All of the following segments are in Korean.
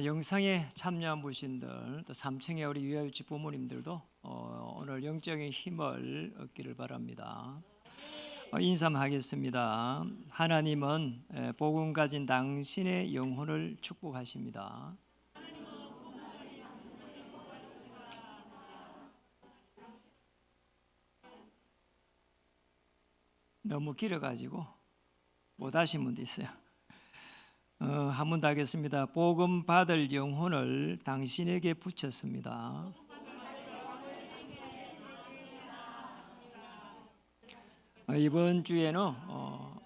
영상에 참여한 분들 또 3층의 우리 유아유치 부모님들도 오늘 영적인 힘을 얻기를 바랍니다. 인사하겠습니다. 하나님은 복음 가진 당신의 영혼을 축복하십니다. 너무 길어가지고 못 하신 분도 있어요. 한 번 더 하겠습니다. 복음 받을 영혼을 당신에게 붙였습니다. 이번 주에는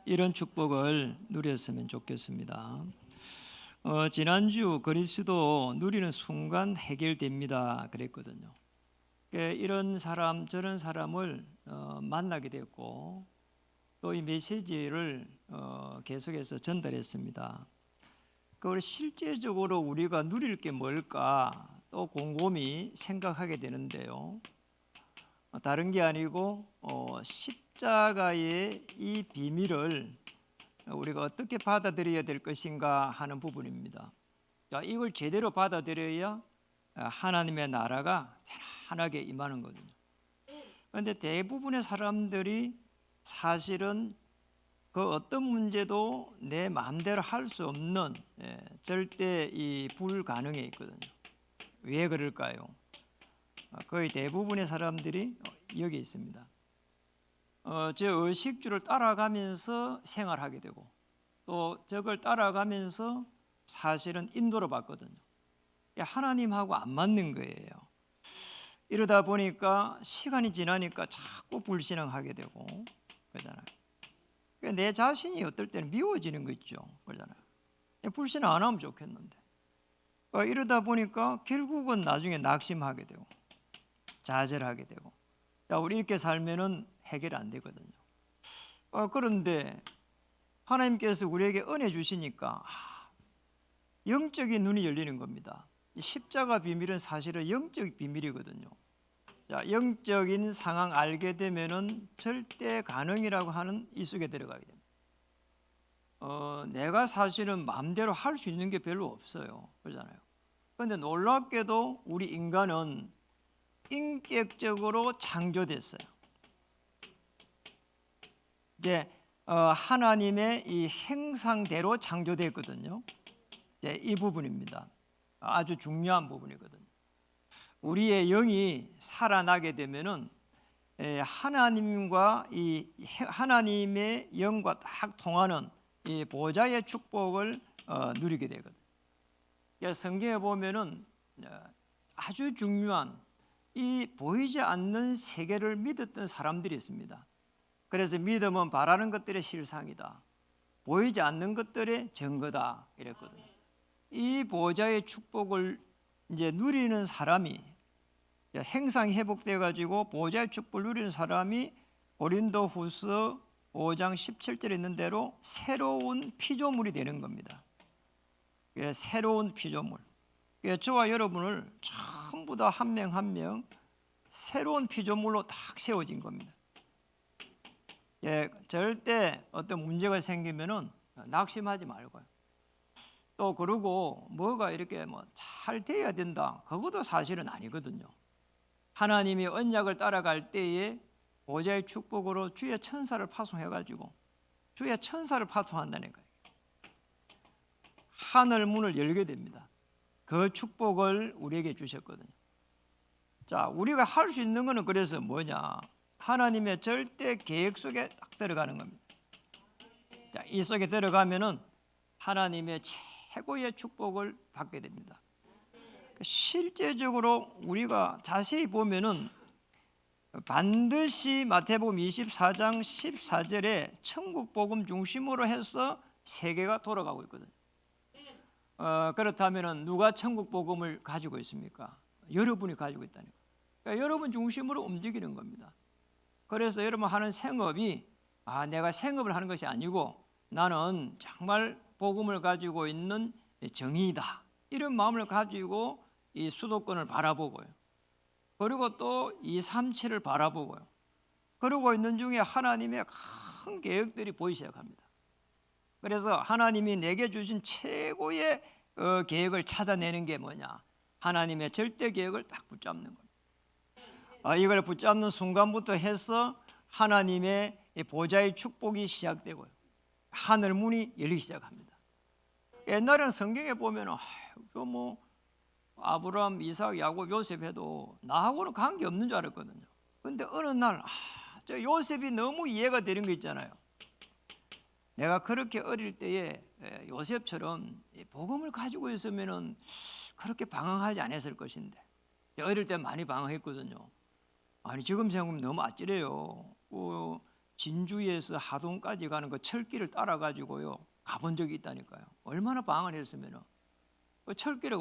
이런 축복을 누렸으면 좋겠습니다. 지난주 그리스도 누리는 순간 해결됩니다 그랬거든요. 이런 사람 저런 사람을 만나게 됐고 또 이 메시지를 계속해서 전달했습니다. 그걸 실제적으로 우리가 누릴 게 뭘까 또 곰곰이 생각하게 되는데요. 다른 게 아니고 십자가의 이 비밀을 우리가 어떻게 받아들여야 될 것인가 하는 부분입니다. 자, 이걸 제대로 받아들여야 하나님의 나라가 편안하게 임하는 거거든요. 그런데 대부분의 사람들이 사실은 그 어떤 문제도 내 마음대로 할 수 없는 절대 이 불가능에 있거든요. 왜 그럴까요? 거의 대부분의 사람들이 여기 있습니다. 저 의식주를 따라가면서 생활하게 되고 또 저걸 따라가면서 사실은 인도를 받거든요. 하나님하고 안 맞는 거예요. 이러다 보니까 시간이 지나니까 자꾸 불신앙하게 되고 그러잖아요. 내 자신이 어떨 때는 미워지는 거 있죠. 그러잖아요. 불신앙 안 하면 좋겠는데 이러다 보니까 결국은 나중에 낙심하게 되고 좌절하게 되고 우리 이렇게 살면은 해결 안 되거든요. 그런데 하나님께서 우리에게 은혜 주시니까 영적인 눈이 열리는 겁니다. 십자가 비밀은 사실은 영적 비밀이거든요. 자, 영적인 상황 알게 되면은 절대 가능이라고 하는 이 속에 들어가게 됩니다. 내가 사실은 마음대로 할 수 있는 게 별로 없어요. 그러잖아요. 그런데 놀랍게도 우리 인간은 인격적으로 창조됐어요. 이제 하나님의 이 형상대로 창조됐거든요. 이 부분입니다. 아주 중요한 부분이거든요. 우리의 영이 살아나게 되면은 하나님과 이 하나님의 영과 딱 통하는 이 보좌의 축복을 누리게 되거든요. 성경에 보면은 아주 중요한 이 보이지 않는 세계를 믿었던 사람들이 있습니다. 그래서 믿음은 바라는 것들의 실상이다. 보이지 않는 것들의 증거다 이랬거든요. 이 보좌의 축복을 이제 누리는 사람이 행상이 회복돼 가지고 보좌의 축복을 누리는 사람이 고린도후서 5장 17절에 있는 대로 새로운 피조물이 되는 겁니다. 새로운 피조물. 저와 여러분을 전부 다 한 명 한 명 새로운 피조물로 딱 세워진 겁니다. 절대 어떤 문제가 생기면은 낙심하지 말고요. 또 그러고 뭐가 이렇게 잘 돼야 된다. 그것도 사실은 아니거든요. 하나님이 언약을 따라갈 때에 보좌의 축복으로 주의 천사를 파송해가지고 주의 천사를 파송한다는 거예요. 하늘 문을 열게 됩니다. 그 축복을 우리에게 주셨거든요. 자, 우리가 할 수 있는 거는 그래서 뭐냐? 하나님의 절대 계획 속에 딱 들어가는 겁니다. 자, 이 속에 들어가면은 하나님의 최고의 축복을 받게 됩니다. 실제적으로 우리가 자세히 보면은 반드시 마태복음 24장 14절에 천국 복음 중심으로 해서 세계가 돌아가고 있거든요. 그렇다면은 누가 천국 복음을 가지고 있습니까? 여러분이 가지고 있다는 거예요. 그러니까 여러분 중심으로 움직이는 겁니다. 그래서 여러분 하는 생업이 내가 생업을 하는 것이 아니고 나는 정말 복음을 가지고 있는 정의이다. 이런 마음을 가지고 이 수도권을 바라보고요. 그리고 또 237을 바라보고요. 그러고 있는 중에 하나님의 큰 계획들이 보이기 시작합니다. 그래서 하나님이 내게 주신 최고의 계획을 찾아내는 게 뭐냐? 하나님의 절대 계획을 딱 붙잡는 겁니다. 이걸 붙잡는 순간부터 해서 하나님의 보좌의 축복이 시작되고요. 하늘 문이 열리기 시작합니다. 옛날에는 성경에 보면 뭐 아브라함, 이삭, 야곱, 요셉 해도 나하고는 관계 없는 줄 알았거든요. 근데 어느 날 저 요셉이 너무 이해가 되는 거 있잖아요. 내가 그렇게 어릴 때에 요셉처럼 복음을 가지고 있으면은 그렇게 방황하지 않았을 것인데, 어릴 때 많이 방황했거든요. 아니 지금 생각하면 너무 아찔해요. 진주에서 하동까지 가는 그 철길을 따라 가지고요 가본 적이 있다니까요. 얼마나 방황을 했으면은 그 철길에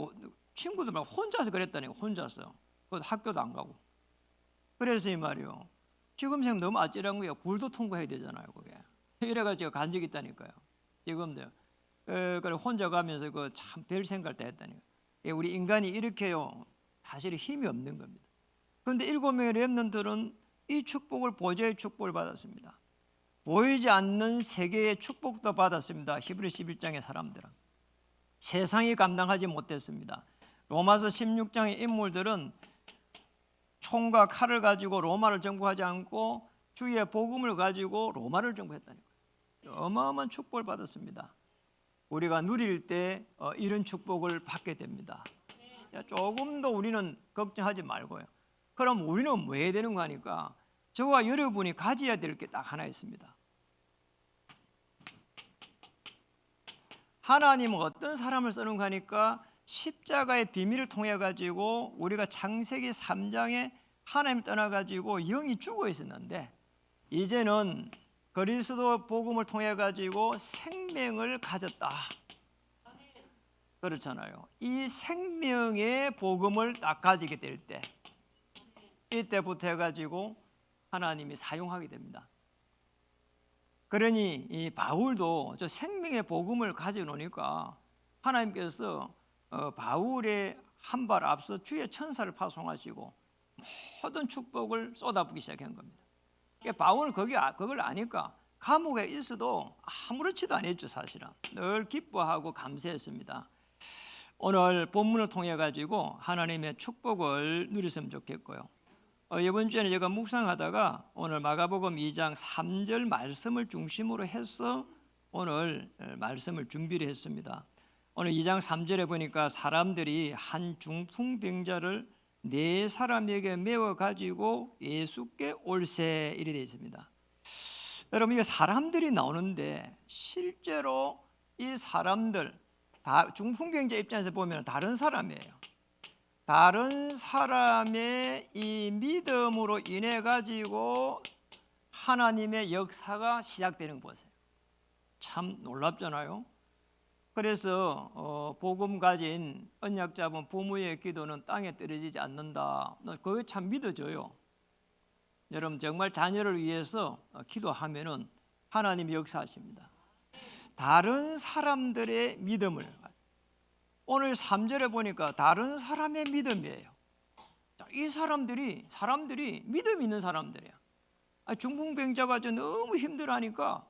친구들 막 혼자서 그랬다니까. 혼자서 그 학교도 안 가고. 그래서 이 말이요, 지금 생각 너무 아찔한 거예요. 굴도 통과해야 되잖아요 그게. 이래가지고 제가 간 적이 있다니까요. 지금도요. 그래 혼자 가면서 그 참 별 생각을 다 했다니까요. 우리 인간이 이렇게요 사실 힘이 없는 겁니다. 그런데 7명의 렘넌트는 이 축복을, 보좌의 축복을 받았습니다. 보이지 않는 세계의 축복도 받았습니다. 히브리 11장의 사람들은 세상이 감당하지 못했습니다. 로마서 16장의 인물들은 총과 칼을 가지고 로마를 정복하지 않고 주의 복음을 가지고 로마를 정복했다니까요. 어마어마한 축복을 받았습니다. 우리가 누릴 때 이런 축복을 받게 됩니다. 조금 더 우리는 걱정하지 말고요. 그럼 우리는 뭐 해야 되는 거 하니까 저와 여러분이 가져야 될 게 딱 하나 있습니다. 하나님은 어떤 사람을 쓰는 거 하니까 십자가의 비밀을 통해 가지고 우리가 창세기 3장에 하나님 떠나 가지고 영이 죽어 있었는데 이제는 그리스도 복음을 통해 가지고 생명을 가졌다. 그렇잖아요. 이 생명의 복음을 딱 가지게 될 때, 이때부터 해가지고 하나님이 사용하게 됩니다. 그러니 이 바울도 저 생명의 복음을 가져놓으니까 하나님께서 바울의 한 발 앞서 주의 천사를 파송하시고 모든 축복을 쏟아붓기 시작한 겁니다. 바울은 그걸 아니까 감옥에 있어도 아무렇지도 않았죠. 사실은 늘 기뻐하고 감사했습니다. 오늘 본문을 통해 가지고 하나님의 축복을 누렸으면 좋겠고요. 이번 주에는 제가 묵상하다가 오늘 마가복음 2장 3절 말씀을 중심으로 해서 오늘 말씀을 준비를 했습니다. 오늘 2장 3절에 보니까 사람들이 한 중풍병자를 4사람에게 메워 가지고 예수께 올세 이래 되어 있습니다. 여러분, 이게 사람들이 나오는데 실제로 이 사람들 다 중풍병자 입장에서 보면 다른 사람이에요. 다른 사람의 이 믿음으로 인해 가지고 하나님의 역사가 시작되는 거 보세요. 참 놀랍잖아요. 그래서 복음 가진 언약 잡은 부모의 기도는 땅에 떨어지지 않는다. 그게 참 믿어져요. 여러분 정말 자녀를 위해서 기도하면은 하나님이 역사하십니다. 다른 사람들의 믿음을, 오늘 3절에 보니까 다른 사람의 믿음이에요. 이 사람들이 믿음 있는 사람들이야. 중풍병자가 너무 힘들어하니까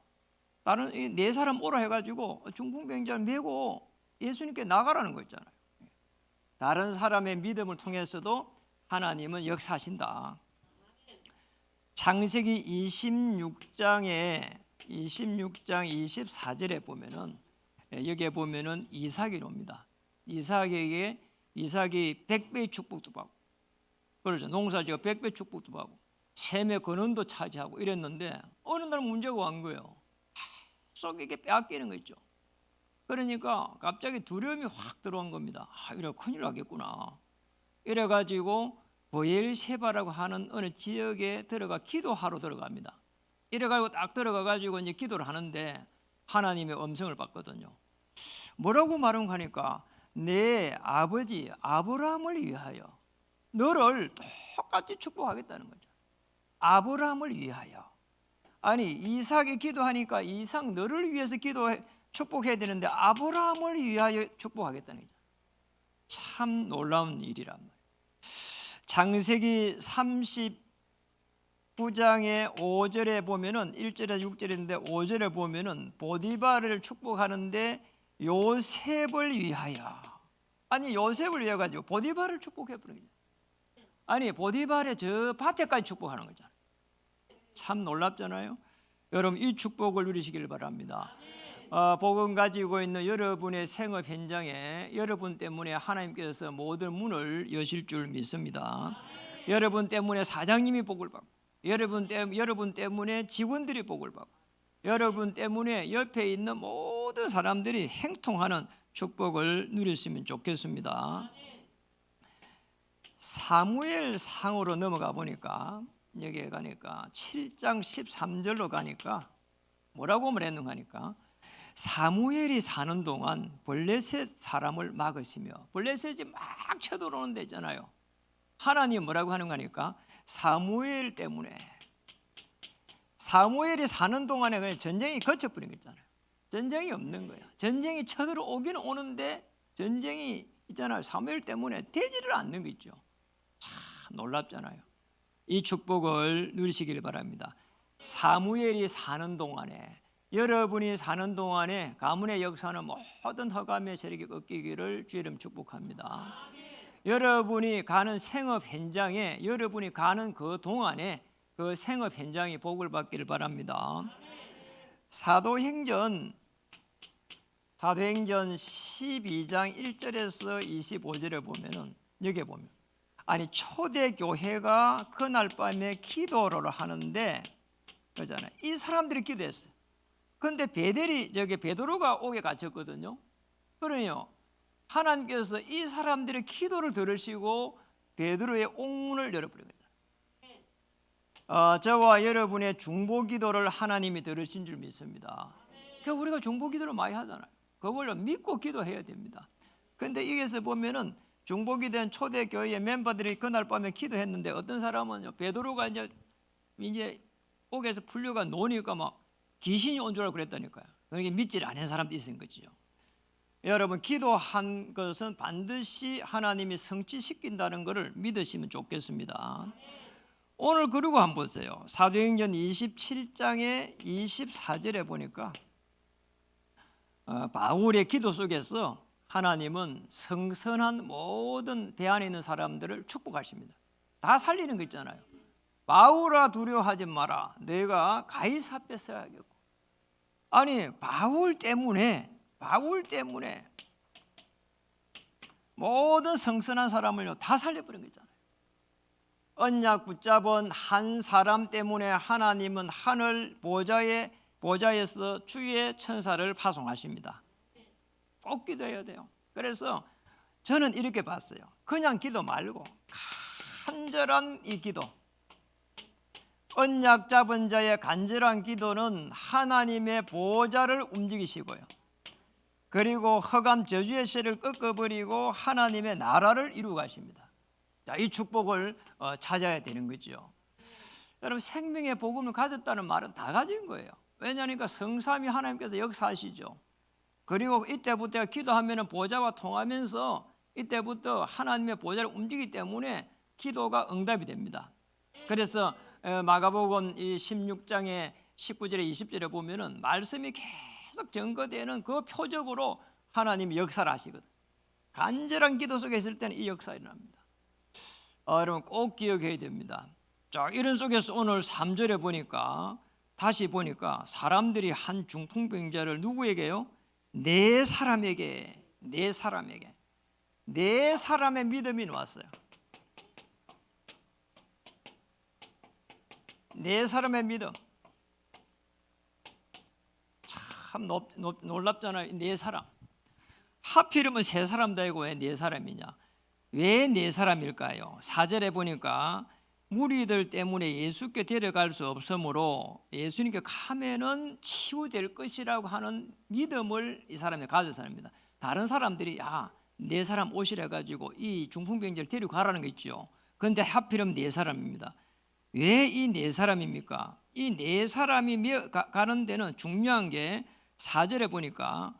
다른 4사람 오라 해가지고 중풍병자를 메고 예수님께 나가라는 거 있잖아요. 다른 사람의 믿음을 통해서도 하나님은 역사하신다. 창세기 26장 24절에 보면은, 여기에 보면은 이삭이 옵니다. 이삭이 100배의 축복도 받고, 그렇죠. 농사지어 100배 축복도 받고 셈의 근원도 차지하고 이랬는데 어느 날 문제가 온 거예요. 속에 빼앗기는 거 있죠. 그러니까 갑자기 두려움이 확 들어온 겁니다. 이래 큰일 나겠구나. 이래가지고 보엘세바라고 하는 어느 지역에 기도하러 들어갑니다. 이래가지고 딱 들어가가지고 이제 기도를 하는데 하나님의 음성을 받거든요. 뭐라고 말하는 거니까 내 아버지 아브라함을 위하여 너를 똑같이 축복하겠다는 거죠. 아브라함을 위하여. 아니 이삭이 기도하니까 이삭 너를 위해서 축복해야 되는데 아브라함을 위하여 축복하겠다는 거죠. 참 놀라운 일이란 말이에요. 창세기 39장의 5절에 보면은 1절에서 6절인데 5절에 보면은 보디발을 축복하는데 요셉을 위하여. 아니 요셉을 위해 가지고 보디발을 축복해 버린 거예요. 아니 보디발의 저 밭에까지 축복하는 거잖아요. 참 놀랍잖아요. 여러분 이 축복을 누리시길 바랍니다. 복음 가지고 있는 여러분의 생업 현장에 여러분 때문에 하나님께서 모든 문을 여실 줄 믿습니다. 여러분 때문에 사장님이 복을 받고 여러분 때문에 직원들이 복을 받고 여러분 때문에 옆에 있는 모든 사람들이 행통하는 축복을 누렸으면 좋겠습니다. 사무엘 상으로 넘어가 보니까 여기에 가니까 7장 13절로 가니까 뭐라고 말했는가 하니까 사무엘이 사는 동안 블레셋 사람을 막으시며 블레셋이 막 쳐들어오는 데 있잖아요. 하나님 뭐라고 하는가 하니까 사무엘이 사는 동안에 그냥 전쟁이 거쳐버린 거잖아요. 전쟁이 없는 거예요. 전쟁이 쳐들어오기는 오는데 전쟁이 있잖아요. 사무엘 때문에 되지를 않는 거 있죠. 참 놀랍잖아요. 이 축복을 누리시길 바랍니다. 사무엘이 사는 동안에 여러분이 사는 동안에 가문의 역사는 모든 허감의 세력이 꺾이기를 주의 이름 축복합니다. 여러분이 가는 생업 현장에 여러분이 가는 그 동안에 그 생업 현장이 복을 받기를 바랍니다. 사도행전 12장 1절에서 25절에 보면은 여기에 보면 아니 초대 교회가 그날 밤에 기도를 하는데 그러잖아요. 이 사람들이 기도했어요. 그런데 베드로가 옥에 갇혔거든요. 그러니요 하나님께서 이 사람들의 기도를 들으시고 베드로의 옥문을 열어버린 거죠. 저와 여러분의 중보기도를 하나님이 들으신 줄 믿습니다. 그러니까 우리가 중보기도를 많이 하잖아요. 그걸 믿고 기도해야 됩니다. 그런데 여기서 보면은 중보기도한 초대교회의 멤버들이 그날 밤에 기도했는데 어떤 사람은 베드로가 이제 옥에서 풀려가 노니까 막 귀신이 온 줄 알고 그랬다니까요. 그러니까 믿지를 않은 사람도 있는 거지요. 여러분 기도한 것은 반드시 하나님이 성취시킨다는 것을 믿으시면 좋겠습니다. 오늘 그리고 한번 보세요. 사도행전 27장의 24절에 보니까 바울의 기도 속에서 하나님은 성선한 모든 배 안에 있는 사람들을 축복하십니다. 다 살리는 거 있잖아요. 바울아 두려워하지 마라. 내가 가이사 뺏어야겠고. 아니 바울 때문에 모든 성선한 사람을 다 살려버린 거잖아요. 언약 붙잡은 한 사람 때문에 하나님은 하늘 보좌에서 주의 천사를 파송하십니다. 꼭 기도해야 돼요. 그래서 저는 이렇게 봤어요. 그냥 기도 말고 간절한 이 기도, 언약 잡은 자의 간절한 기도는 하나님의 보좌를 움직이시고요. 그리고 흑암 저주의 세를 꺾어버리고 하나님의 나라를 이루어 가십니다. 자, 이 축복을 찾아야 되는 거죠. 여러분 생명의 복음을 가졌다는 말은 다 가진 거예요. 왜냐하니까 성삼위 하나님께서 역사하시죠. 그리고 이때부터 기도하면 보좌와 통하면서 이때부터 하나님의 보좌를 움직이기 때문에 기도가 응답이 됩니다. 그래서 마가복음 이 16장의 19절에 20절에 보면은 말씀이 계속 증거되는 그 표적으로 하나님이 역사를 하시거든. 간절한 기도 속에 있을 때는 이 역사가 일어납니다. 여러분 꼭 기억해야 됩니다. 자, 이런 속에서 오늘 3절에 보니까 다시 보니까 사람들이 한 중풍병자를 누구에게요? 네 사람의 믿음이 왔어요. 네 사람의 믿음. 참 놀랍잖아요. 네 사람. 하필이면 세 사람도 아니고 왜 네 사람이냐? 왜 네 사람일까요? 4절에 보니까 무리들 때문에 예수께 데려갈 수 없으므로 예수님께 가면은 치유될 것이라고 하는 믿음을 이 사람이 가져서 합니다. 다른 사람들이 네 사람 오시래 가지고 이 중풍병자를 데리고 가라는 거 있죠. 그런데 하필이면 네 사람입니다. 왜 이 네 사람입니까? 이 네 사람이 가는 데는 중요한 게 4절에 보니까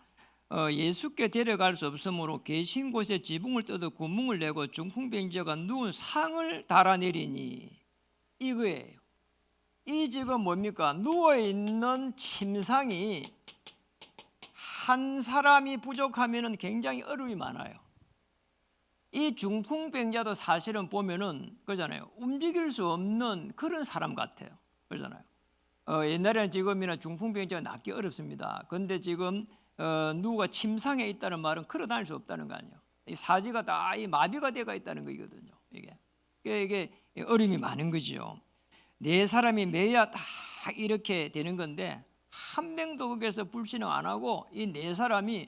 예수께 데려갈 수 없으므로 계신 곳에 지붕을 뜯어 구멍을 내고 중풍병자가 누운 상을 달아내리니 이거예요. 이 집은 뭡니까? 누워있는 침상이 한 사람이 부족하면은 굉장히 어려움이 많아요. 이 중풍병자도 사실은 보면은 그러잖아요. 움직일 수 없는 그런 사람 같아요. 그러잖아요. 옛날에는 지금이나 중풍병자가 낫기 어렵습니다. 그런데 지금 누가 침상에 있다는 말은 걸어 다닐 수 없다는 거 아니에요. 이 사지가 다 이 마비가 되어 있다는 거거든요. 이게 어려움이 많은 거죠. 네 사람이 매야 딱 이렇게 되는 건데 한 명도 거기서 불신앙 안 하고 이 네 사람이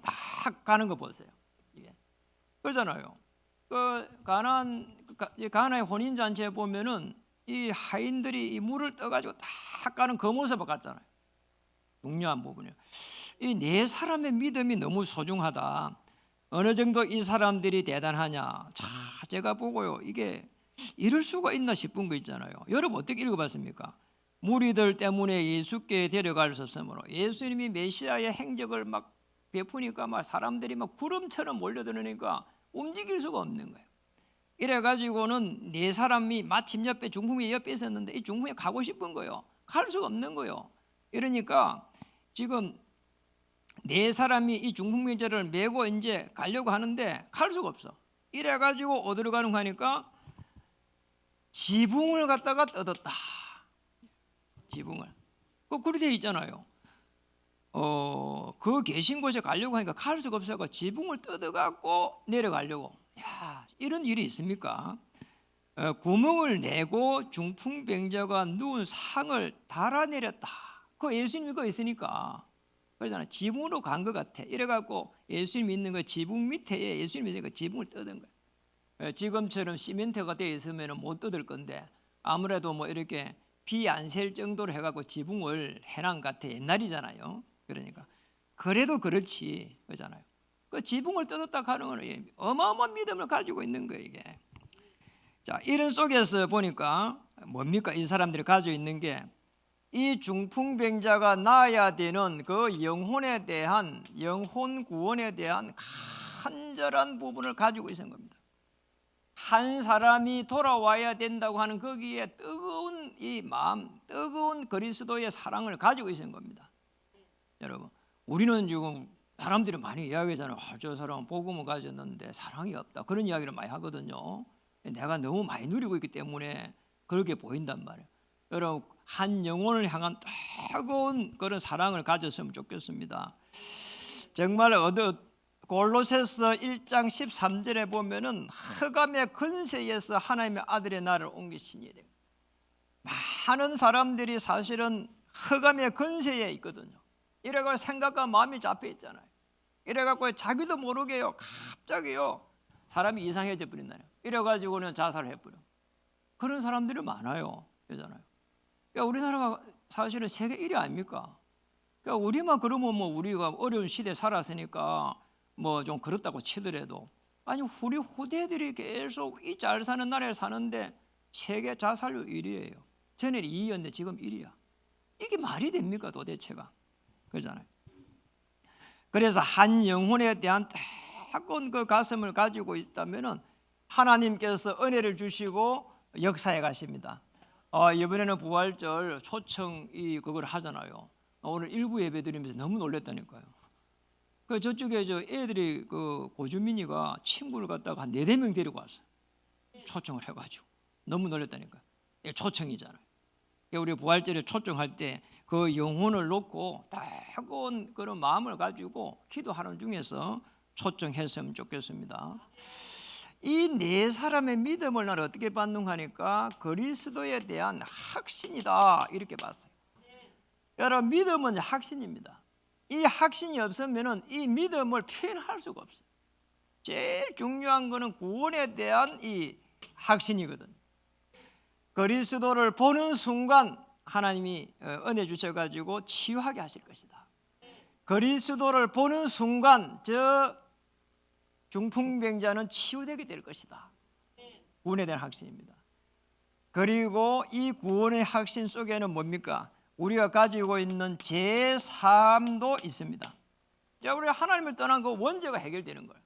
딱 가는 거 보세요. 그러잖아요. 가나의 혼인 잔치에 보면은 이 하인들이 이 물을 떠가지고 딱 가는 그 모습을 갖잖아요. 중요한 부분이에요. 이 네 사람의 믿음이 너무 소중하다. 어느 정도 이 사람들이 대단하냐. 자, 제가 보고요. 이게 이럴 수가 있나 싶은 거 있잖아요. 여러분 어떻게 읽어봤습니까? 무리들 때문에 예수께 데려갈 수 없으므로 예수님이 메시아의 행적을 막 베푸니까 막 사람들이 막 구름처럼 몰려드니까 움직일 수가 없는 거예요. 이래가지고는 네 사람이 마침 옆에 중풍이 옆에 있었는데 이 중풍이 가고 싶은 거예요. 갈 수가 없는 거예요. 이러니까 지금 네 사람이 이 중풍병자를 메고 이제 가려고 하는데 갈 수가 없어. 이래가지고 어디로 가는 거 하니까 지붕을 갖다가 뜯었다. 지붕을. 그렇게 돼 있잖아요. 그 계신 곳에 가려고 하니까 갈 수가 없어서 지붕을 뜯어갖고 내려가려고. 야, 이런 일이 있습니까? 구멍을 내고 중풍병자가 누운 상을 달아내렸다. 그 예수님이 거 있으니까. 그러잖아. 지붕으로 간 것 같아. 이래갖고 예수님 있는 거 지붕 밑에 예수님이 있으니까 지붕을 뜯은 거예요. 지금처럼 시멘트가 되어 있으면 못 뜯을 건데 아무래도 뭐 이렇게 비 안 셀 정도로 해갖고 지붕을 해놓은 것 같아. 옛날이잖아요. 그러니까 그래도 그렇지. 그러잖아요. 그 지붕을 뜯었다 하는 거는 어마어마한 믿음을 가지고 있는 거예요. 이게. 자, 이런 속에서 보니까 뭡니까? 이 사람들이 가지고 있는 게 이 중풍병자가 나아야 되는 그 영혼에 대한 영혼 구원에 대한 간절한 부분을 가지고 있는 겁니다. 한 사람이 돌아와야 된다고 하는 거기에 뜨거운 이 마음, 뜨거운 그리스도의 사랑을 가지고 있는 겁니다. 여러분, 우리는 지금 사람들이 많이 이야기하잖아요. 저 사람은 복음을 가졌는데 사랑이 없다. 그런 이야기를 많이 하거든요. 내가 너무 많이 누리고 있기 때문에 그렇게 보인단 말이에요. 여러분, 한 영혼을 향한 뜨거운 그런 사랑을 가졌으면 좋겠습니다. 정말 골로새서 1장 13절에 보면은 흑암의 근세에서 하나님의 아들의 나를 옮기시니 됩니다. 많은 사람들이 사실은 흑암의 근세에 있거든요. 이래가 생각과 마음이 잡혀 있잖아요. 이래갖고 자기도 모르게요. 갑자기요. 사람이 이상해져 버린다요. 이래가지고는 자살을 해버려. 그런 사람들이 많아요. 그러잖아요. 그러니까 우리나라가 사실은 세계 1위 아닙니까? 그러니까 우리만 그러면 뭐 우리가 어려운 시대에 살았으니까 뭐 좀 그렇다고 치더라도 아니 우리 후대들이 계속 이 잘 사는 나라에 사는데 세계 자살률 1위예요. 전에 2위였는데 지금 1위야. 이게 말이 됩니까 도대체가? 그러잖아요. 그래서 한 영혼에 대한 뜨거운 그 가슴을 가지고 있다면은 하나님께서 은혜를 주시고 역사해 가십니다. 이번에는 부활절 초청 그걸 하잖아요. 오늘 일부 예배 드리면서 너무 놀랐다니까요. 그 저쪽에 저 애들이 그 고주민이가 친구를 갖다가 한 4-5명 데리고 왔어요. 초청을 해가지고 너무 놀랐다니까요. 초청이잖아요. 우리 부활절에 초청할 때 그 영혼을 놓고 뜨거운 그런 마음을 가지고 기도하는 중에서 초청했으면 좋겠습니다. 이 네 사람의 믿음을 나는 어떻게 반응하니까 그리스도에 대한 확신이다 이렇게 봤어요. 여러분 믿음은 확신입니다. 이 확신이 없으면 이 믿음을 표현할 수가 없어요. 제일 중요한 것은 구원에 대한 이 확신이거든요. 그리스도를 보는 순간 하나님이 은혜 주셔가지고 치유하게 하실 것이다. 그리스도를 보는 순간 저 중풍병자는 치유되게 될 것이다. 구원에 대한 확신입니다. 그리고 이 구원의 확신 속에는 뭡니까? 우리가 가지고 있는 제3도 있습니다. 자, 우리 하나님을 떠난 그 원죄가 해결되는 거예요.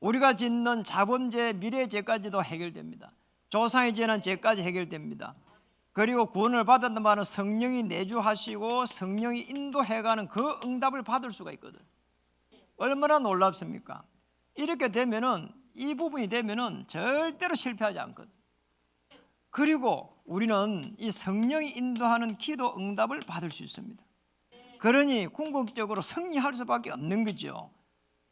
우리가 짓는 자범죄, 미래죄까지도 해결됩니다. 조상의 죄는 죄까지 해결됩니다. 그리고 구원을 받았던 말은 성령이 내주하시고 성령이 인도해가는 그 응답을 받을 수가 있거든. 얼마나 놀랍습니까? 이렇게 되면은, 이 부분이 되면은 절대로 실패하지 않거든. 그리고 우리는 이 성령이 인도하는 기도 응답을 받을 수 있습니다. 그러니 궁극적으로 승리할 수밖에 없는 거죠.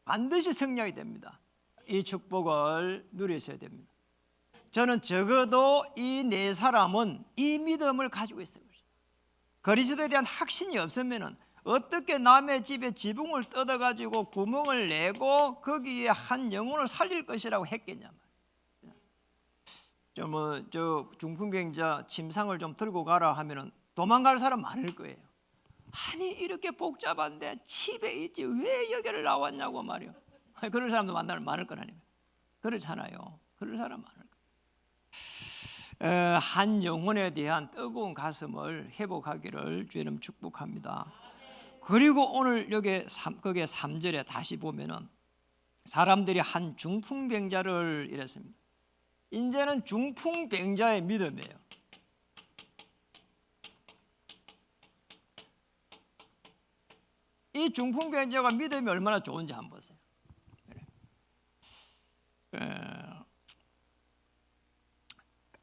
반드시 승리하게 됩니다. 이 축복을 누리셔야 됩니다. 저는 적어도 이 네 사람은 이 믿음을 가지고 있어요. 그리스도에 대한 확신이 없으면 어떻게 남의 집에 지붕을 뜯어가지고 구멍을 내고 거기에 한 영혼을 살릴 것이라고 했겠냐. 저 중풍병자 침상을 좀 들고 가라 하면은 도망갈 사람 많을 거예요. 아니 이렇게 복잡한데 집에 있지 왜 여기를 나왔냐고 말이요. 그럴 사람도 많을 거라니까. 그렇잖아요. 그럴 사람 많을 거예요. 한 영혼에 대한 뜨거운 가슴을 회복하기를 주님 축복합니다. 그리고 오늘 여기 거기에 3절에 다시 보면은 사람들이 한 중풍병자를 이랬습니다. 이제는 중풍병자의 믿음이에요. 이 중풍병자가 믿음이 얼마나 좋은지 한번 보세요.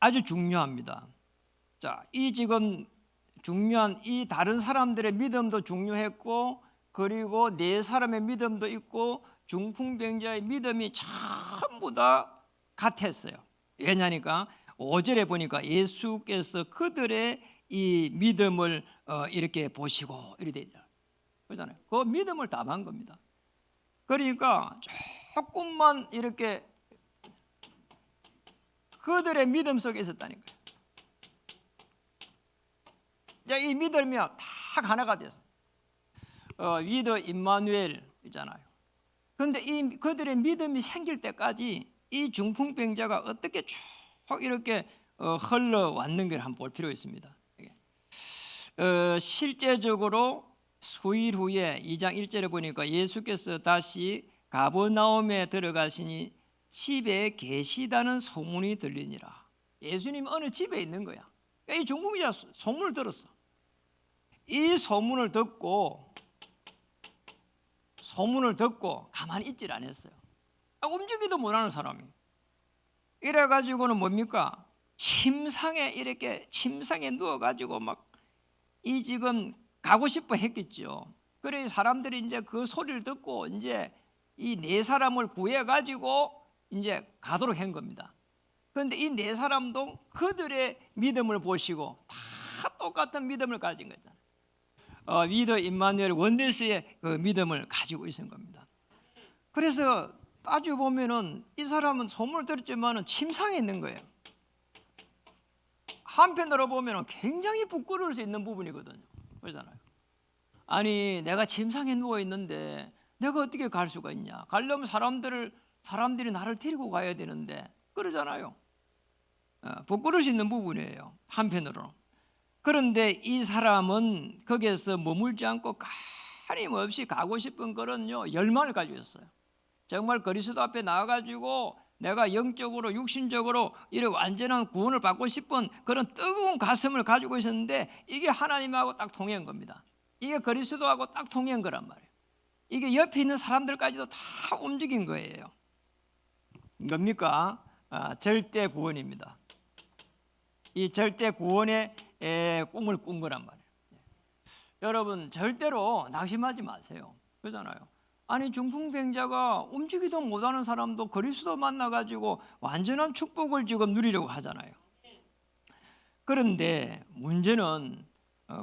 아주 중요합니다. 자, 이 지금 중요한 이 다른 사람들의 믿음도 중요했고, 그리고 네 사람의 믿음도 있고, 중풍병자의 믿음이 전부 다 같았어요. 왜냐니까 5절에 보니까 예수께서 그들의 이 믿음을 이렇게 보시고 이렇게 되죠. 그렇잖아요. 그 믿음을 답한 겁니다. 그러니까 조금만 이렇게 그들의 믿음 속에 있었다니까요. 이 믿음이 딱 하나가 됐어요. 위더 임마누엘 있잖아요. 그런데 이 그들의 믿음이 생길 때까지 이 중풍병자가 어떻게 쭉 이렇게 흘러왔는 걸 한번 볼 필요가 있습니다. 실제적으로 수일 후에 2장 1절에 보니까 예수께서 다시 가버나움에 들어가시니 집에 계시다는 소문이 들리니라. 예수님 어느 집에 있는 거야. 이 중풍병자가 소문을 들었어. 이 소문을 듣고 가만히 있질 않았어요. 움직이도 못하는 사람이. 이래가지고는 뭡니까? 침상에 누워가지고 막 이 지금 가고 싶어 했겠죠. 그래 사람들이 이제 그 소리를 듣고 이제 이 네 사람을 구해가지고 이제 가도록 한 겁니다. 그런데 이 네 사람도 그들의 믿음을 보시고 다 똑같은 믿음을 가진 거잖아요. 위더 임마누엘 원네스의 그 믿음을 가지고 있는 겁니다. 그래서 따지고 보면은 이 사람은 소문을 들었지만은 침상에 있는 거예요. 한편으로 보면은 굉장히 부끄러울 수 있는 부분이거든요. 그렇잖아요. 아니 내가 침상에 누워 있는데 내가 어떻게 갈 수가 있냐? 가려면 사람들이 나를 데리고 가야 되는데 그러잖아요. 부끄러울 수 있는 부분이에요. 한편으로. 그런데 이 사람은 거기에서 머물지 않고 끊임없이 가고 싶은 그런 열망을 가지고 있어요. 정말 그리스도 앞에 나와가지고 내가 영적으로 육신적으로 이런 완전한 구원을 받고 싶은 그런 뜨거운 가슴을 가지고 있었는데 이게 하나님하고 딱 통한 겁니다. 이게 그리스도하고 딱 통한 거란 말이에요. 이게 옆에 있는 사람들까지도 다 움직인 거예요. 뭡니까? 절대 구원입니다. 이 절대 구원의 꿈을 꾼 거란 말이에요. 여러분 절대로 낙심하지 마세요. 그렇잖아요. 아니 중풍병자가 움직이도 못하는 사람도 그리스도 만나가지고 완전한 축복을 지금 누리려고 하잖아요. 그런데 문제는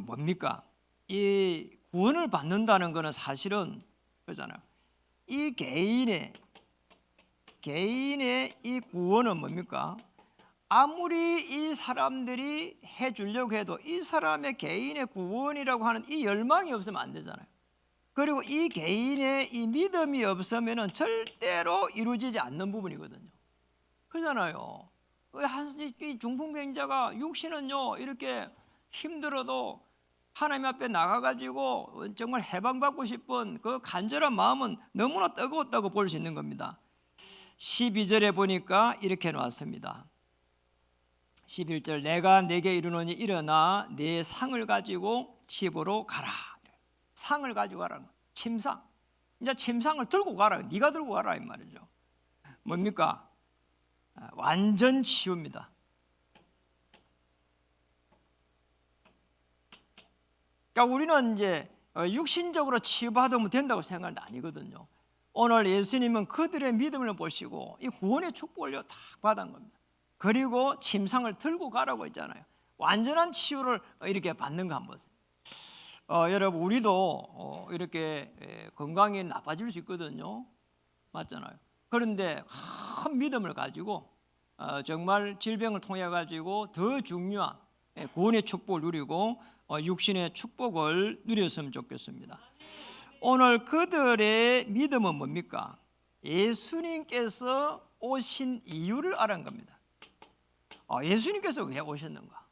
뭡니까? 이 구원을 받는다는 것은 사실은 그렇잖아요. 이 개인의 이 구원은 뭡니까? 아무리 이 사람들이 해주려고 해도 이 사람의 개인의 구원이라고 하는 이 열망이 없으면 안 되잖아요. 그리고 이 개인의 이 믿음이 없으면 절대로 이루어지지 않는 부분이거든요. 그러잖아요. 이 중풍병자가 육신은요 이렇게 힘들어도 하나님 앞에 나가가지고 정말 해방받고 싶은 그 간절한 마음은 너무나 뜨거웠다고 볼 수 있는 겁니다. 12절에 보니까 이렇게 나왔습니다. 11절 내가 내게 이르노니 일어나 내 상을 가지고 집으로 가라. 상을 가지고 가라. 침상. 이제 침상을 들고 가라. 네가 들고 가라 이 말이죠. 뭡니까? 완전 치유입니다. 그러니까 우리는 이제 육신적으로 치유받으면 된다고 생각하는 게 아니거든요. 오늘 예수님은 그들의 믿음을 보시고 이 구원의 축복을 다 받은 겁니다. 그리고 침상을 들고 가라고 했잖아요. 완전한 치유를 이렇게 받는 거 한번 보세요. 여러분 우리도 이렇게 건강이 나빠질 수 있거든요. 맞잖아요. 그런데 큰 믿음을 가지고 정말 질병을 통해 가지고 더 중요한 구원의 축복을 누리고 육신의 축복을 누렸으면 좋겠습니다. 오늘 그들의 믿음은 뭡니까? 예수님께서 오신 이유를 알은 겁니다. 예수님께서 왜 오셨는가?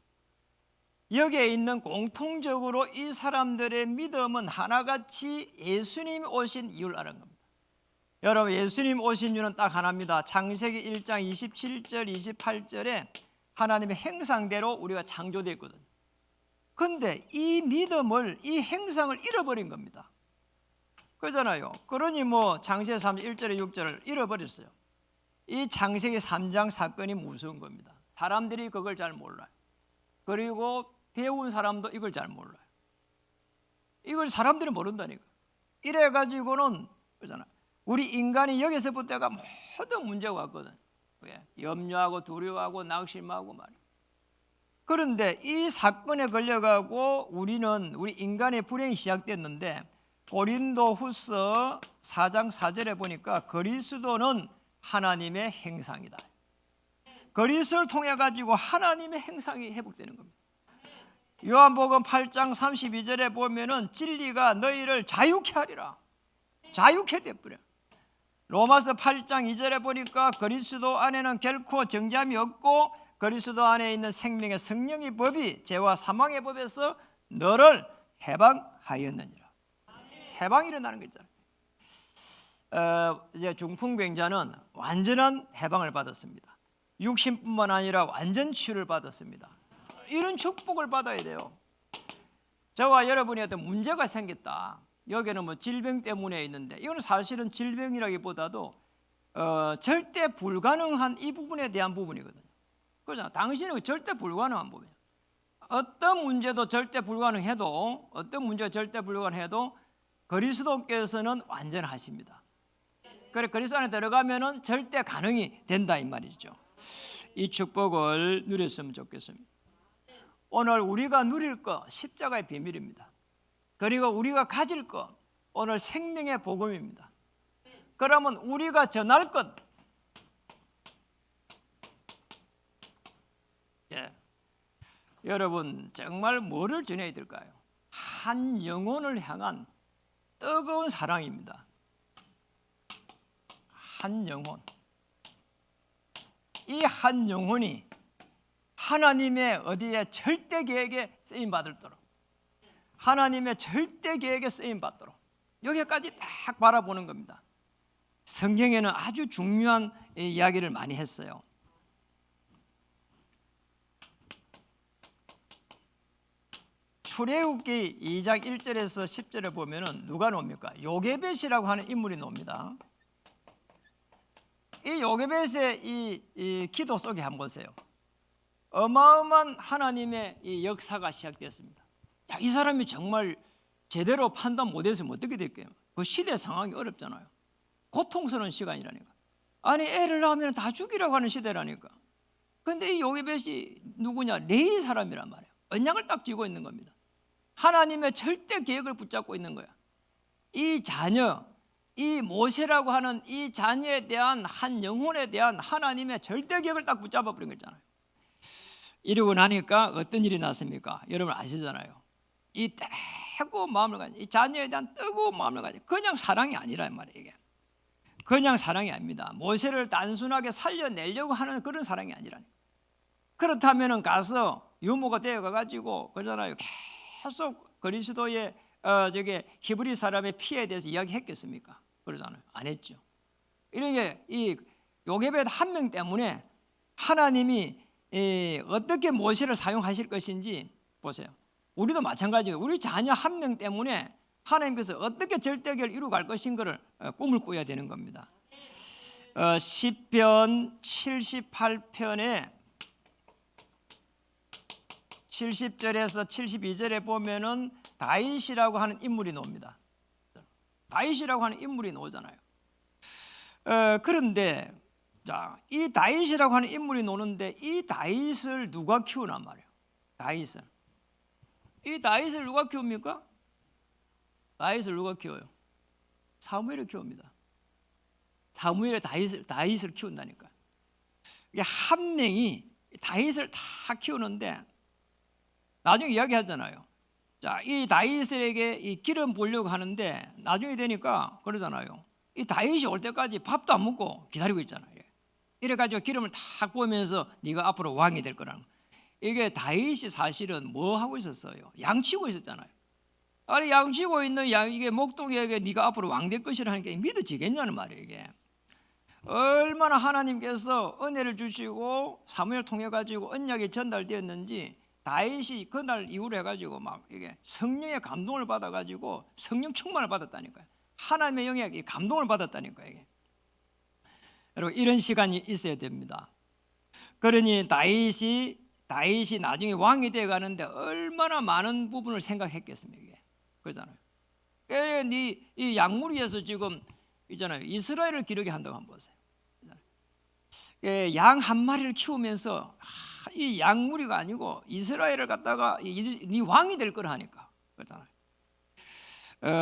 여기에 있는 공통적으로 이 사람들의 믿음은 하나같이 예수님이 오신 이유를 알은 겁니다. 여러분 예수님 오신 이유는 딱 하나입니다. 창세기 1장 27절 28절에 하나님의 행상대로 우리가 창조되어 있거든요. 그런데 이 믿음을 이 행상을 잃어버린 겁니다. 그러잖아요. 그러니 뭐 창세기 3장 1절에 6절을 잃어버렸어요. 이 창세기 3장 사건이 무서운 겁니다. 사람들이 그걸 잘 몰라요. 그리고 배운 사람도 이걸 잘 몰라요. 이걸 사람들이 모른다니까. 이래가지고는 그러잖아요. 우리 인간이 여기서부터가 모든 문제가 왔거든. 염려하고 두려워하고 낙심하고 말이야. 그런데 이 사건에 걸려가고 우리 인간의 불행이 시작됐는데 고린도후서 4장 4절에 보니까 그리스도는 하나님의 행상이다. 그리스도를 통해 가지고 하나님의 행상이 회복되는 겁니다. 요한복음 8장 32절에 보면은 진리가 너희를 자유케 하리라. 자유케 되어버려. 로마서 8장 2절에 보니까 그리스도 안에는 결코 정죄함이 없고 그리스도 안에 있는 생명의 성령의 법이 죄와 사망의 법에서 너를 해방하였느니라. 해방이 일어나는 거 있잖아요. 이제 중풍병자는 완전한 해방을 받았습니다. 육신뿐만 아니라 완전 치유를 받았습니다. 이런 축복을 받아야 돼요. 저와 여러분이 어떤 문제가 생겼다. 여기는 뭐 질병 때문에 있는데 이거는 사실은 질병이라기보다도 절대 불가능한 이 부분에 대한 부분이거든요. 그렇잖아. 당신은 절대 불가능한 부분이에요. 어떤 문제도 절대 불가능해도 그리스도께서는 완전하십니다. 그래 그리스도 안에 들어가면은 절대 가능이 된다 이 말이죠. 이 축복을 누렸으면 좋겠습니다. 오늘 우리가 누릴 것 십자가의 비밀입니다. 그리고 우리가 가질 것 오늘 생명의 복음입니다. 그러면 우리가 전할 것 여러분 정말 뭐를 전해야 될까요? 한 영혼을 향한 뜨거운 사랑입니다. 한 영혼. 이 한 영혼이 하나님의 어디에 절대 계획에 쓰임 받도록 하나님의 절대 계획에 쓰임 받도록 여기까지 딱 바라보는 겁니다. 성경에는 아주 중요한 이야기를 많이 했어요. 출애굽기 2장 1절에서 10절에 보면은 누가 나옵니까? 요게벳이라고 하는 인물이 나옵니다. 이 요게벳의 이 기도 속에 한번 보세요. 어마어마한 하나님의 이 역사가 시작되었습니다. 자, 이 사람이 정말 제대로 판단 못했으면 어떻게 될까요? 그 시대 상황이 어렵잖아요. 고통스러운 시간이라니까. 아니 애를 낳으면 다 죽이라고 하는 시대라니까. 그런데 이 요게벳이 누구냐? 레위 사람이란 말이에요. 언약을 딱 쥐고 있는 겁니다. 하나님의 절대 계획을 붙잡고 있는 거야. 이 자녀, 이 모세라고 하는 이 자녀에 대한 한 영혼에 대한 하나님의 절대 계획을 딱 붙잡아 버린 거잖아요. 이러고 나니까 어떤 일이 났습니까? 여러분 아시잖아요. 이 뜨거운 마음을 가지고 이 자녀에 대한 뜨거운 마음을 가지고 그냥 사랑이 아니란 말이에요. 이게 그냥 사랑이 아닙니다. 모세를 단순하게 살려내려고 하는 그런 사랑이 아니라니까. 그렇다면은 가서 유모가 되어가 가지고 그러잖아요. 계속 그리스도의 히브리 사람의 피에 대해서 이야기했겠습니까? 그러잖아요. 안 했죠. 이런 게 이 요게벳 한 명 때문에 하나님이 어떻게 모세를 사용하실 것인지 보세요. 우리도 마찬가지예요. 우리 자녀 한 명 때문에 하나님께서 어떻게 절대결 이루어갈 것인가를 꿈을 꿔야 되는 겁니다. 시편 78편에 70절에서 72절에 보면은 다윗이라고 하는 인물이 나옵니다. 다윗이라고 하는 인물이 나오잖아요. 그런데 자, 이 다윗이라고 하는 인물이 나오는데 이 다윗을 누가 키우란 말이에요. 이 다윗을 누가 키웁니까? 다윗을 누가 키워요? 사무엘이 키웁니다. 사무엘이 다윗을 키운다니까. 이게 한 명이 다윗을 다 키우는데 나중에 이야기하잖아요. 자, 이 다윗에게 이 기름 부으려고 하는데 나중에 되니까 그러잖아요. 이 다윗이 올 때까지 밥도 안 먹고 기다리고 있잖아요. 이래가지고 기름을 탁 부으면서 네가 앞으로 왕이 될 거라는 거. 이게 다윗이 사실은 뭐 하고 있었어요? 양치고 있었잖아요. 아니 양치고 있는 이게 목동에게 네가 앞으로 왕 될 것이라는 게 믿어지겠냐는 말이에요. 이게 얼마나 하나님께서 은혜를 주시고 사무엘 통해 가지고 언약이 전달되었는지 다윗이 그날 이후로 해가지고 막 이게 성령의 감동을 받아가지고 성령 충만을 받았다니까요. 하나님의 영에 감동을 받았다니까요. 이게. 여러분 이런 시간이 있어야 됩니다. 그러니 다윗이 나중에 왕이 되어 가는데 얼마나 많은 부분을 생각했겠습니까? 이게. 그러잖아요. 이 양무리에서 지금 있잖아요. 이스라엘을 기르게 한다고 한번 보세요. 양 한 마리를 키우면서 이 양무리가 아니고 이스라엘을 갖다가 네 왕이 될 거라 하니까 그렇잖아요.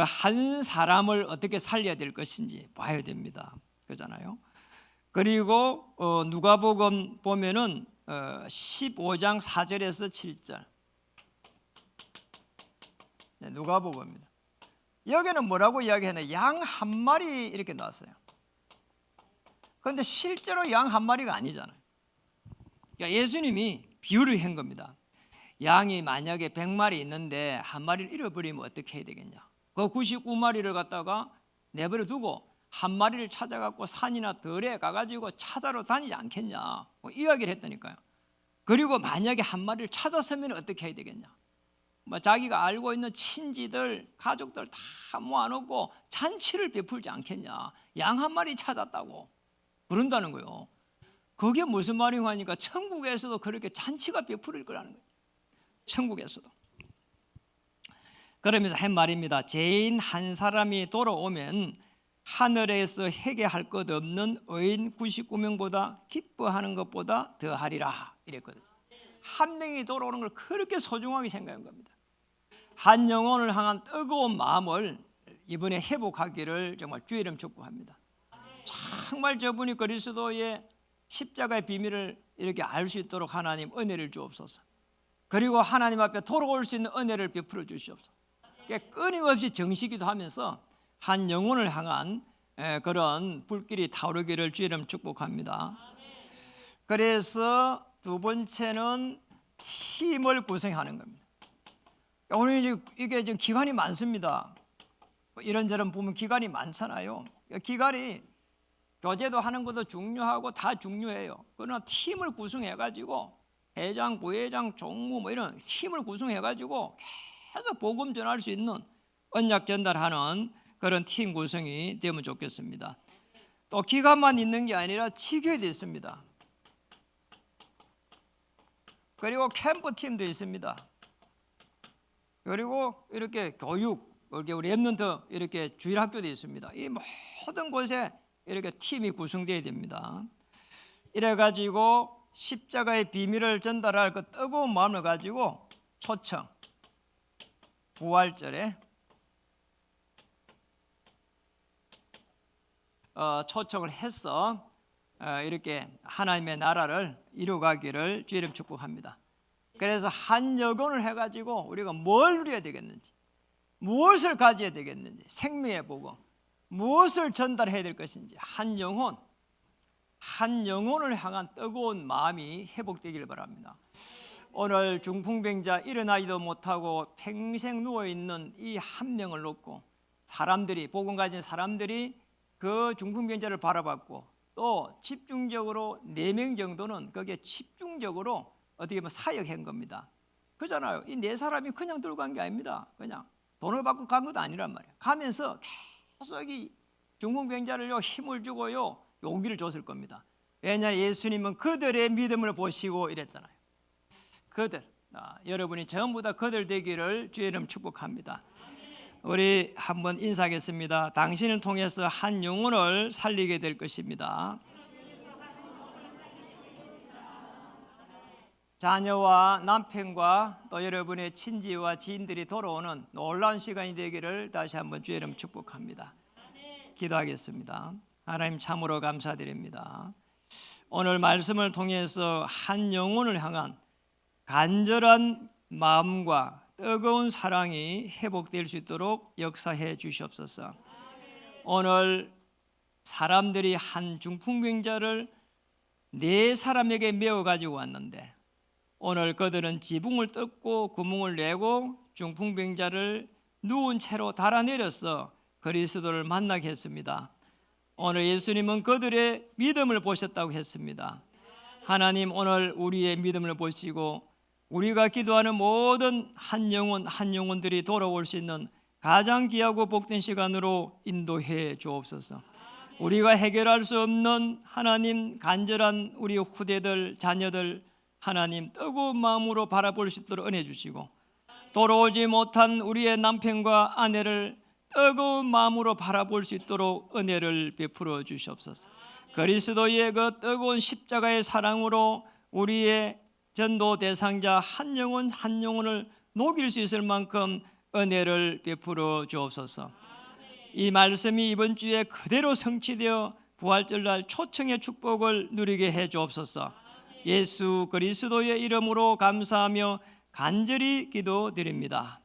한 사람을 어떻게 살려야 될 것인지 봐야 됩니다. 그렇잖아요. 그리고 누가복음 보면은 15장 4절에서 7절 누가복음입니다. 여기는 뭐라고 이야기하냐? 양 한 마리 이렇게 나왔어요. 그런데 실제로 양 한 마리가 아니잖아요. 그러니까 예수님이 비유를 한 겁니다. 양이 만약에 100마리 있는데 한 마리를 잃어버리면 어떻게 해야 되겠냐? 그 99마리를 갖다가 내버려 두고 한 마리를 찾아갖고 산이나 들에 가가지고 찾아러 다니지 않겠냐? 뭐 이야기를 했다니까요. 그리고 만약에 한 마리를 찾았으면 어떻게 해야 되겠냐? 뭐 자기가 알고 있는 친지들, 가족들 다 모아놓고 잔치를 베풀지 않겠냐? 양 한 마리 찾았다고 그런다는 거예요. 그게 무슨 말인가 하니까 천국에서도 그렇게 잔치가 베풀릴 거라는 거예요. 천국에서도. 그러면서 한 말입니다. 죄인 한 사람이 돌아오면 하늘에서 회개할 것 없는 의인 99명보다 기뻐하는 것보다 더하리라 이랬거든요. 한 명이 돌아오는 걸 그렇게 소중하게 생각한 겁니다. 한 영혼을 향한 뜨거운 마음을 이번에 회복하기를 정말 주의 이름 축복합니다. 정말 저분이 그리스도의 십자가의 비밀을 이렇게 알 수 있도록 하나님 은혜를 주옵소서. 그리고 하나님 앞에 돌아올 수 있는 은혜를 베풀어 주시옵소서. 끊임없이 정시기도 하면서 한 영혼을 향한 그런 불길이 타오르기를 주의 이름 축복합니다. 그래서 두 번째는 팀을 구성하는 겁니다. 오늘 이게 지금 기간이 많습니다. 이런저런 보면 기간이 많잖아요. 기간이 교제도 하는 것도 중요하고 다 중요해요. 그러나 팀을 구성해가지고 회장, 부회장, 총무 뭐 이런 팀을 구성해가지고 계속 복음 전할 수 있는 언약 전달하는 그런 팀 구성이 되면 좋겠습니다. 또 기간만 있는 게 아니라 지교회도 있습니다. 그리고 캠프 팀도 있습니다. 그리고 이렇게 교육, 이렇게 우리 랩런트 이렇게 주일학교도 있습니다. 이 모든 곳에 이렇게 팀이 구성되어야 됩니다. 이래가지고 십자가의 비밀을 전달할 그 뜨거운 마음을 가지고 초청, 부활절에 초청을 해서 이렇게 하나님의 나라를 이루어가기를 주의 이름 축복합니다. 그래서 한 여건을 해가지고 우리가 뭘 누려야 되겠는지, 무엇을 가져야 되겠는지, 생명의 복음, 무엇을 전달해야 될 것인지 한 영혼을 향한 뜨거운 마음이 회복되기를 바랍니다. 오늘 중풍병자 일어나지도 못하고 평생 누워있는 이 한 명을 놓고 사람들이 복음 가진 사람들이 그 중풍병자를 바라봤고 또 집중적으로 4명 정도는 거기에 집중적으로 어떻게 보면 사역한 겁니다. 그잖아요. 이 4사람이 그냥 들고 간 게 아닙니다. 그냥 돈을 받고 간 것도 아니란 말이에요. 가면서 계속 이 중풍병자를요 힘을 주고요 용기를 줬을 겁니다. 왜냐하면 예수님은 그들의 믿음을 보시고 이랬잖아요. 그들, 여러분이 전부 다 그들 되기를 주의 이름 축복합니다. 우리 한번 인사하겠습니다. 당신을 통해서 한 영혼을 살리게 될 것입니다. 자녀와 남편과 또 여러분의 친지와 지인들이 돌아오는 놀라운 시간이 되기를 다시 한번 주의 이름 축복합니다. 기도하겠습니다. 하나님 참으로 감사드립니다. 오늘 말씀을 통해서 한 영혼을 향한 간절한 마음과 뜨거운 사랑이 회복될 수 있도록 역사해 주시옵소서. 오늘 사람들이 한 중풍병자를 4사람에게 메어 가지고 왔는데 오늘 그들은 지붕을 뜯고 구멍을 내고 중풍병자를 누운 채로 달아내려서 그리스도를 만나게 했습니다. 오늘 예수님은 그들의 믿음을 보셨다고 했습니다. 하나님, 오늘 우리의 믿음을 보시고 우리가 기도하는 모든 한 영혼들이 돌아올 수 있는 가장 귀하고 복된 시간으로 인도해 주옵소서. 우리가 해결할 수 없는 하나님 간절한 우리 후대들 자녀들 하나님 뜨거운 마음으로 바라볼 수 있도록 은혜 주시고 돌아오지 못한 우리의 남편과 아내를 뜨거운 마음으로 바라볼 수 있도록 은혜를 베풀어 주시옵소서. 그리스도의 그 뜨거운 십자가의 사랑으로 우리의 전도 대상자 한 영혼을 녹일 수 있을 만큼 은혜를 베풀어 주옵소서. 이 말씀이 이번 주에 그대로 성취되어 부활절날 초청의 축복을 누리게 해 주옵소서. 예수 그리스도의 이름으로 감사하며 간절히 기도드립니다.